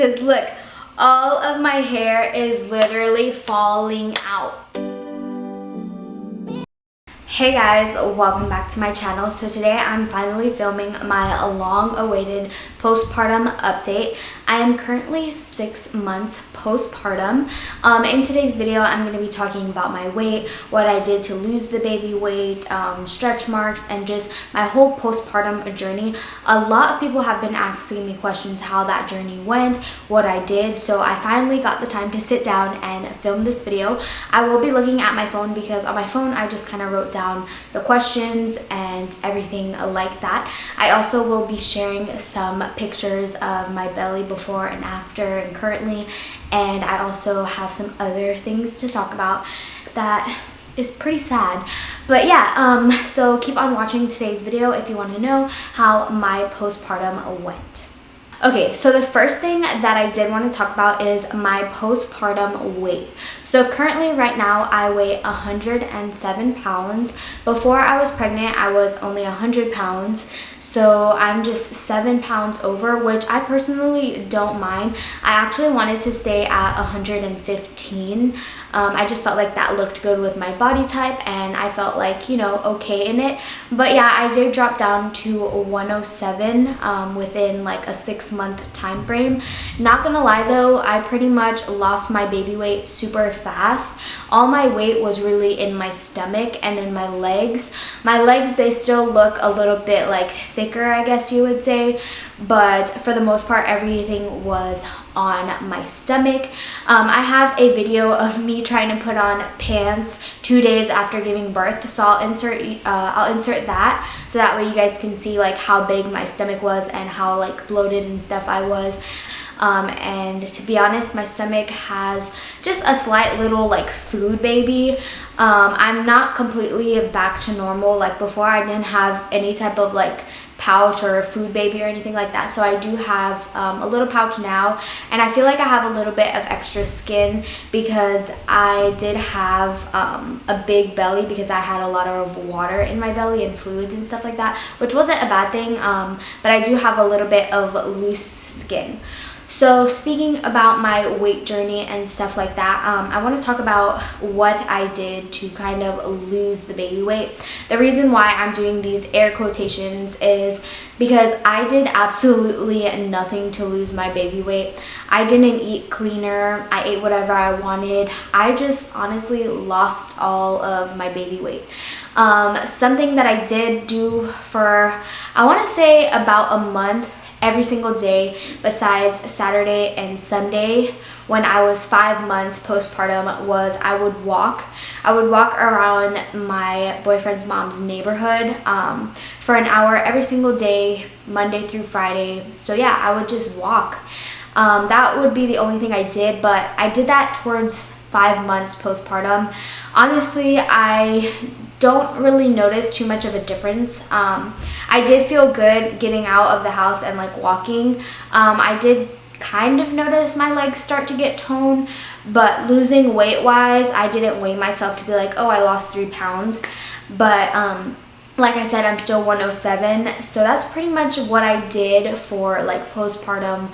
Because look, all of my hair is literally falling out. Hey guys, welcome back to my channel. So today I'm finally filming my long-awaited postpartum update. I am currently 6 months postpartum. In today's video, I'm going to be talking about my weight, what I did to lose the baby weight, stretch marks, and just my whole postpartum journey. A lot of people have been asking me questions how that journey went, what I did, so I finally got the time to sit down and film this video. I will be looking at my phone because on my phone I just kind of wrote down the questions and everything like that. I also will be sharing some pictures of my belly before and after and currently, and I also have some other things to talk about that is pretty sad. But yeah, so keep on watching today's video if you want to know how my postpartum went. Okay, so the first thing that I did want to talk about is my postpartum weight. So currently right now I weigh 107 pounds. Before I was pregnant, I was only 100 pounds. So I'm just 7 pounds over, which I personally don't mind. I actually wanted to stay at 115. I just felt like that looked good with my body type and I felt like, you know, okay in it. But yeah, I did drop down to 107 within like a 6-month time frame. Not gonna lie though, I pretty much lost my baby weight super fast. All my weight was really in my stomach and in my legs. My legs, they still look a little bit like thicker, I guess you would say, but for the most part everything was on my stomach. I have a video of me trying to put on pants 2 days after giving birth, so I'll insert that so that way you guys can see like how big my stomach was and how like bloated and stuff I was. And to be honest, my stomach has just a slight little like food baby. I'm not completely back to normal. Like before I didn't have any type of like pouch or food baby or anything like that, so I do have a little pouch now, and I feel like I have a little bit of extra skin because I did have a big belly because I had a lot of water in my belly and fluids and stuff like that, which wasn't a bad thing, but I do have a little bit of loose skin. So speaking about my weight journey and stuff like that, I want to talk about what I did to kind of lose the baby weight. The reason why I'm doing these air quotations is because I did absolutely nothing to lose my baby weight. I didn't eat cleaner. I ate whatever I wanted. I just honestly lost all of my baby weight. Something that I did do for, I want to say about a month, every single day besides Saturday and Sunday when I was 5 months postpartum, was I would walk around my boyfriend's mom's neighborhood for an hour every single day, Monday through Friday. So yeah, I would just walk. That would be the only thing I did, but I did that towards 5 months postpartum. Honestly, I don't really notice too much of a difference. I did feel good getting out of the house and like walking. I did kind of notice my legs start to get toned, but losing weight wise, I didn't weigh myself to be like, oh, I lost 3 pounds. But like I said, I'm still 107. So that's pretty much what I did for like postpartum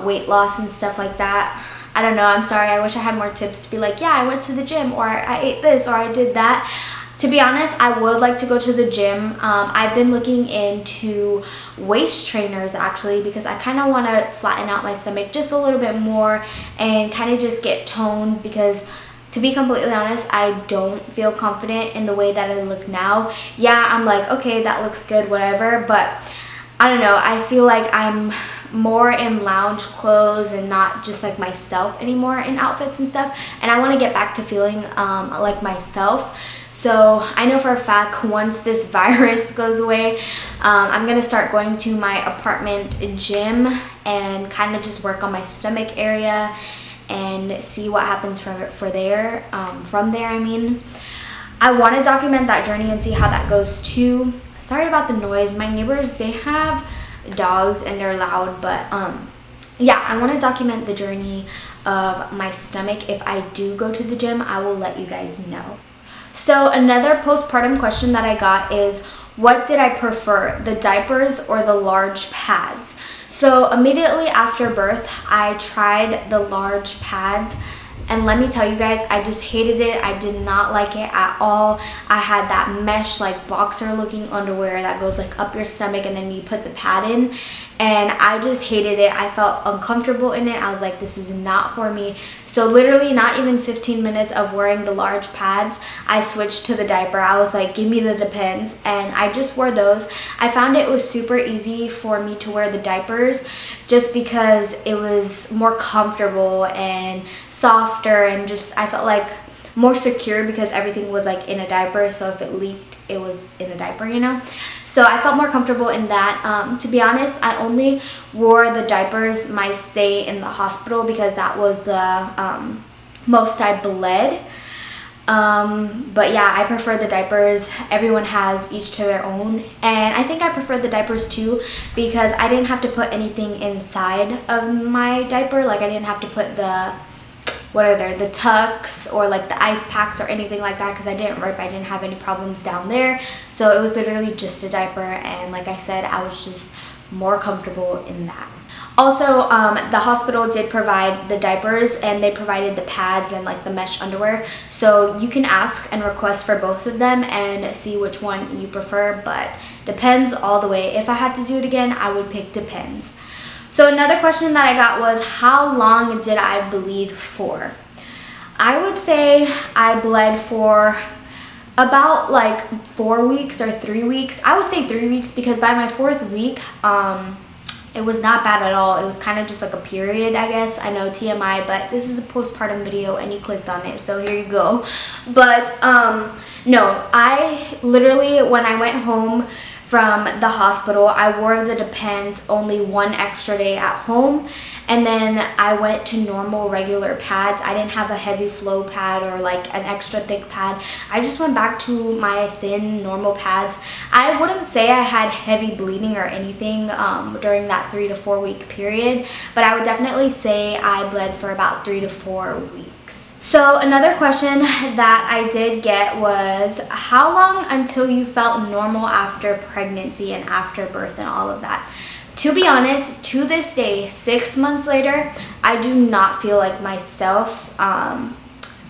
weight loss and stuff like that. I don't know, I'm sorry, I wish I had more tips to be like, yeah, I went to the gym, or I ate this, or I did that. To be honest, I would like to go to the gym. I've been looking into waist trainers actually because I kind of want to flatten out my stomach just a little bit more and kind of just get toned, because to be completely honest, I don't feel confident in the way that I look now. Yeah, I'm like, okay, that looks good, whatever, but I don't know, I feel like I'm more in lounge clothes and not just like myself anymore in outfits and stuff, and I want to get back to feeling like myself. So I know for a fact once this virus goes away, I'm gonna start going to my apartment gym and kind of just work on my stomach area and see what happens from there. I mean, I want to document that journey and see how that goes too. Sorry about the noise. My neighbors, they have dogs and they're loud, but yeah, I want to document the journey of my stomach. If I do go to the gym, I will let you guys know. So another postpartum question that I got is, what did I prefer, the diapers or the large pads? So immediately after birth, I tried the large pads. And let me tell you guys, I just hated it. I did not like it at all. I had that mesh like boxer looking underwear that goes like up your stomach and then you put the pad in. And I just hated it. I felt uncomfortable in it. I was like, this is not for me. So literally not even 15 minutes of wearing the large pads, I switched to the diaper. I was like, give me the Depends. And I just wore those. I found it was super easy for me to wear the diapers just because it was more comfortable and softer, and just I felt like more secure because everything was like in a diaper. So if it leaked, it was in a diaper, you know. So I felt more comfortable in that. To be honest, I only wore the diapers my stay in the hospital because that was the most I bled. But yeah, I prefer the diapers. Everyone has each to their own, and I think I prefer the diapers too because I didn't have to put anything inside of my diaper. Like I didn't have to put the the tucks or like the ice packs or anything like that because I didn't rip. I didn't have any problems down there. So it was literally just a diaper, and like I said, I was just more comfortable in that. Also, the hospital did provide the diapers, and they provided the pads and like the mesh underwear. So you can ask and request for both of them and see which one you prefer, but Depends all the way. If I had to do it again, I would pick Depends. So another question that I got was, how long did I bleed for? I would say I bled for about like 4 weeks or 3 weeks. I would say 3 weeks because by my 4th week, it was not bad at all. It was kind of just like a period, I guess. I know TMI, but this is a postpartum video and you clicked on it, so here you go. But no, I literally, when I went home from the hospital, I wore the Depends only 1 extra day at home, and then I went to normal regular pads. I didn't have a heavy flow pad or like an extra thick pad. I just went back to my thin normal pads. I wouldn't say I had heavy bleeding or anything during that 3 to 4 week period, but I would definitely say I bled for about 3 to 4 weeks. So another question that I did get was, how long until you felt normal after pregnancy and after birth and all of that? To be honest, to this day, 6 months later, I do not feel like myself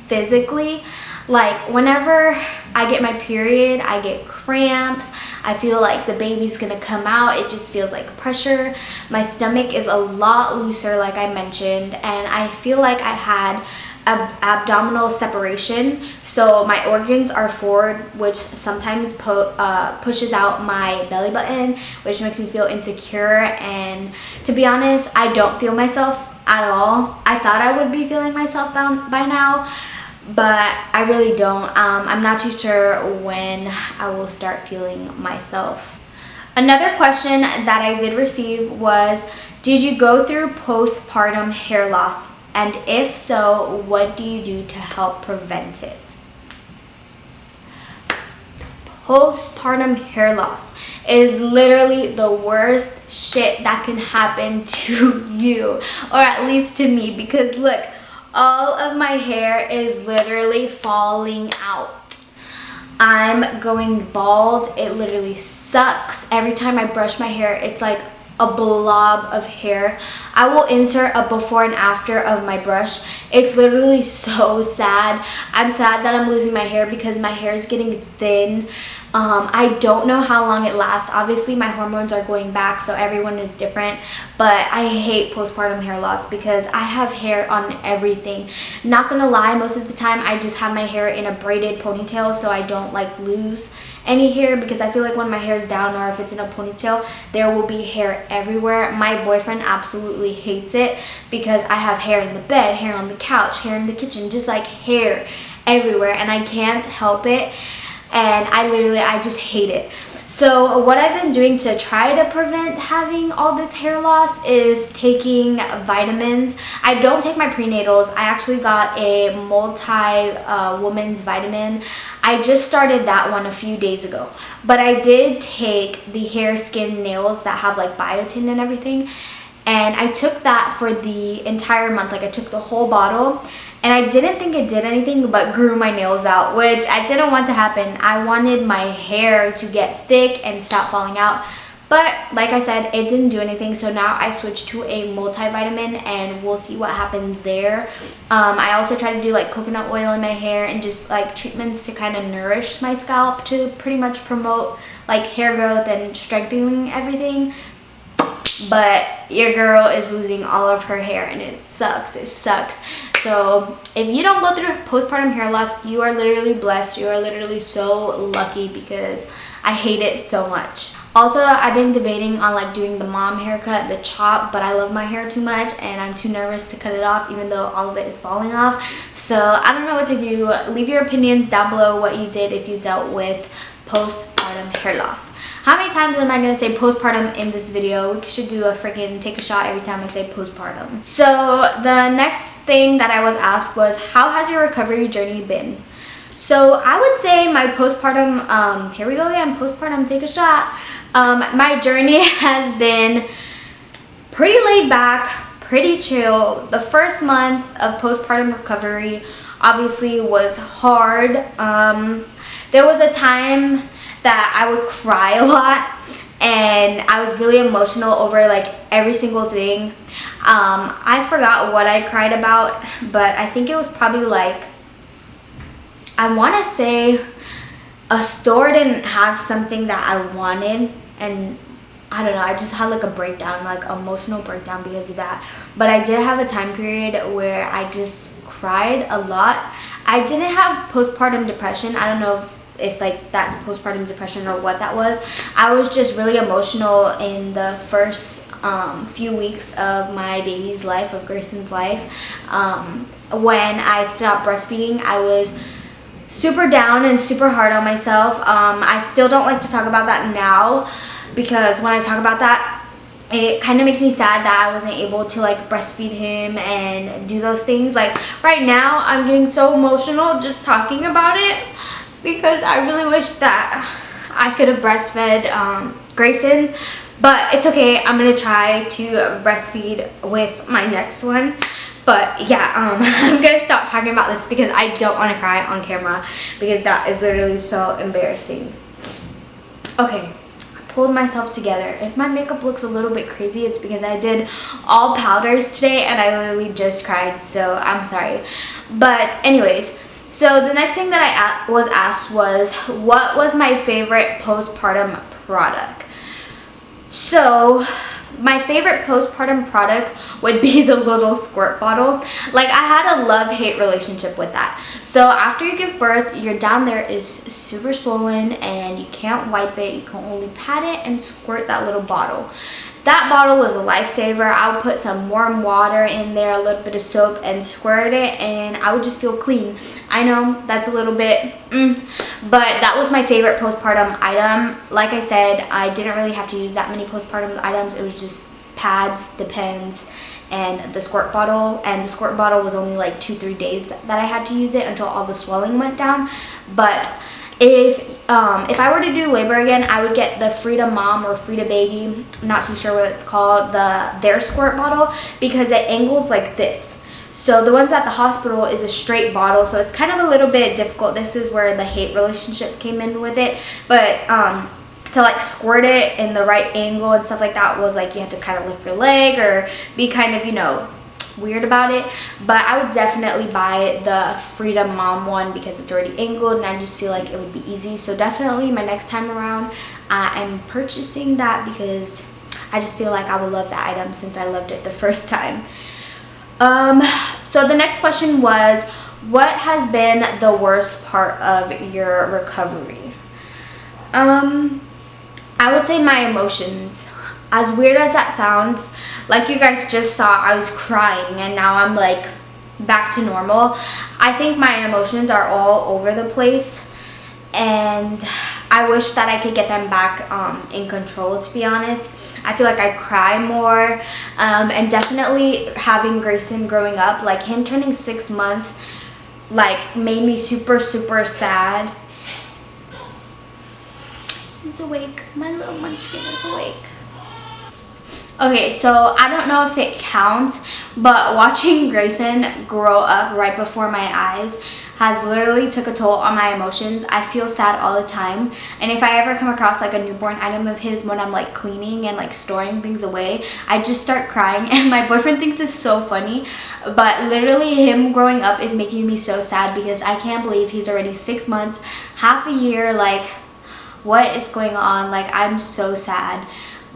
physically. Like whenever I get my period, I get cramps. I feel like the baby's gonna come out. It just feels like pressure. My stomach is a lot looser, like I mentioned, and I feel like I had abdominal separation, so my organs are forward, which sometimes pushes out my belly button, which makes me feel insecure. And to be honest, I don't feel myself at all. I thought I would be feeling myself by now, but I really don't. I'm not too sure when I will start feeling myself. Another question that I did receive was, did you go through postpartum hair loss? And if so, what do you do to help prevent it? Postpartum hair loss is literally the worst shit that can happen to you, or at least to me, because look, all of my hair is literally falling out. I'm going bald. It literally sucks. Every time I brush my hair, it's like a blob of hair. I will insert a before and after of my brush. It's literally so sad. I'm sad that I'm losing my hair because my hair is getting thin. I don't know how long it lasts. Obviously my hormones are going back, so everyone is different, but I hate postpartum hair loss because I have hair on everything. Not gonna lie, most of the time I just have my hair in a braided ponytail so I don't like lose any hair, because I feel like when my hair is down or if it's in a ponytail, there will be hair everywhere. My boyfriend absolutely hates it because I have hair in the bed, hair on the couch, hair in the kitchen, just like hair everywhere, and I can't help it. And I just hate it. So what I've been doing to try to prevent having all this hair loss is taking vitamins. I don't take my prenatals. I actually got a multi-woman's vitamin. I just started that one a few days ago. But I did take the hair, skin, nails that have like biotin and everything. And I took that for the entire month. Like I took the whole bottle. And I didn't think it did anything but grew my nails out, which I didn't want to happen. I wanted my hair to get thick and stop falling out. But like I said, it didn't do anything, so now I switched to a multivitamin and we'll see what happens there. I also try to do like coconut oil in my hair and just like treatments to kind of nourish my scalp to pretty much promote like hair growth and strengthening everything. But your girl is losing all of her hair and it sucks. It sucks. So if you don't go through postpartum hair loss, you are literally blessed. You are literally so lucky, because I hate it so much. Also, I've been debating on like doing the mom haircut, the chop, but I love my hair too much and I'm too nervous to cut it off, even though all of it is falling off. So I don't know what to do. Leave your opinions down below what you did if you dealt with postpartum hair loss. How many times am I going to say postpartum in this video? We should do a freaking take a shot every time I say postpartum. So the next thing that I was asked was, how has your recovery journey been? So I would say my postpartum, here we go again, postpartum take a shot. My journey has been pretty laid back, pretty chill. The first month of postpartum recovery obviously was hard. There was a time that I would cry a lot and I was really emotional over like every single thing. I forgot what I cried about, but I think it was probably like, I want to say a store didn't have something that I wanted, and I don't know, I just had like a breakdown, like emotional breakdown because of that. But I did have a time period where I just cried a lot. I didn't have postpartum depression. I don't know if like that's postpartum depression or what that was. I was just really emotional in the first few weeks of my baby's life, of Grayson's life. When I stopped breastfeeding, I was super down and super hard on myself. I still don't like to talk about that now, because when I talk about that, it kind of makes me sad that I wasn't able to like breastfeed him and do those things. Like right now, I'm getting so emotional just talking about it, because I really wish that I could have breastfed Grayson. But it's okay, I'm gonna try to breastfeed with my next one. But yeah, I'm gonna stop talking about this because I don't want to cry on camera, because that is literally so embarrassing. Okay, I pulled myself together. If my makeup looks a little bit crazy, it's because I did all powders today and I literally just cried, so I'm sorry. But anyways, so the next thing that I was asked was, what was my favorite postpartum product? So my favorite postpartum product would be the little squirt bottle. Like, I had a love-hate relationship with that. So after you give birth, your down there is super swollen and you can't wipe it. You can only pat it and squirt that little bottle. That bottle was a lifesaver. I would put some warm water in there, a little bit of soap, and squirt it, and I would just feel clean. I know that's a little bit, but that was my favorite postpartum item. Like I said, I didn't really have to use that many postpartum items. It was just pads, Depends, and the squirt bottle. And the squirt bottle was only like 2-3 days that I had to use it until all the swelling went down. But if I were to do labor again, I would get the Frida Mom or Frida Baby, I'm not too sure what it's called, their squirt bottle, because it angles like this. So the ones at the hospital is a straight bottle, so it's kind of a little bit difficult. This is where the hate relationship came in with it. But to like squirt it in the right angle and stuff like that was like you had to kind of lift your leg or be kind of, you know, weird about it. But I would definitely buy the Frida Mom one because it's already angled and I just feel like it would be easy. So definitely my next time around, I'm purchasing that because I just feel like I would love that item since I loved it the first time. So the next question was, what has been the worst part of your recovery? I would say my emotions. As weird as that sounds, like you guys just saw, I was crying and now I'm like back to normal. I think my emotions are all over the place and I wish that I could get them back in control, to be honest. I feel like I cry more, and definitely having Grayson growing up, like him turning 6 months, like made me super sad. He's awake. My little munchkin is awake. Okay, so I don't know if it counts, but watching Grayson grow up right before my eyes has literally took a toll on my emotions. I feel sad all the time, and if I ever come across like a newborn item of his when I'm like cleaning and like storing things away, I just start crying, and my boyfriend thinks it's so funny, but literally him growing up is making me so sad because I can't believe he's already 6 months, half a year. Like, what is going on? Like, I'm so sad.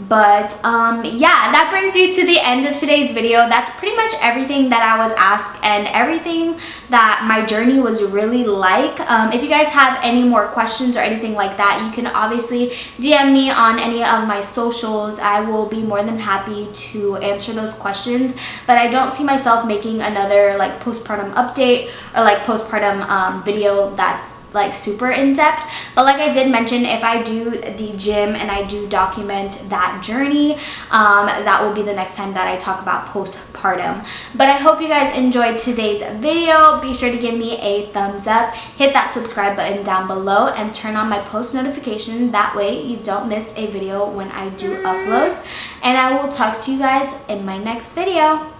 But yeah, that brings you to the end of today's video. That's pretty much everything that I was asked and everything that my journey was really like. If you guys have any more questions or anything like that, you can obviously DM me on any of my socials. I will be more than happy to answer those questions, but I don't see myself making another like postpartum update or like postpartum video that's like super in-depth. But like I did mention, if I do the gym and I do document that journey, that will be the next time that I talk about postpartum. But I hope you guys enjoyed today's video. Be sure to give me a thumbs up, hit that subscribe button down below, and turn on my post notification. That way you don't miss a video when I do upload. And I will talk to you guys in my next video.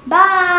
Bye.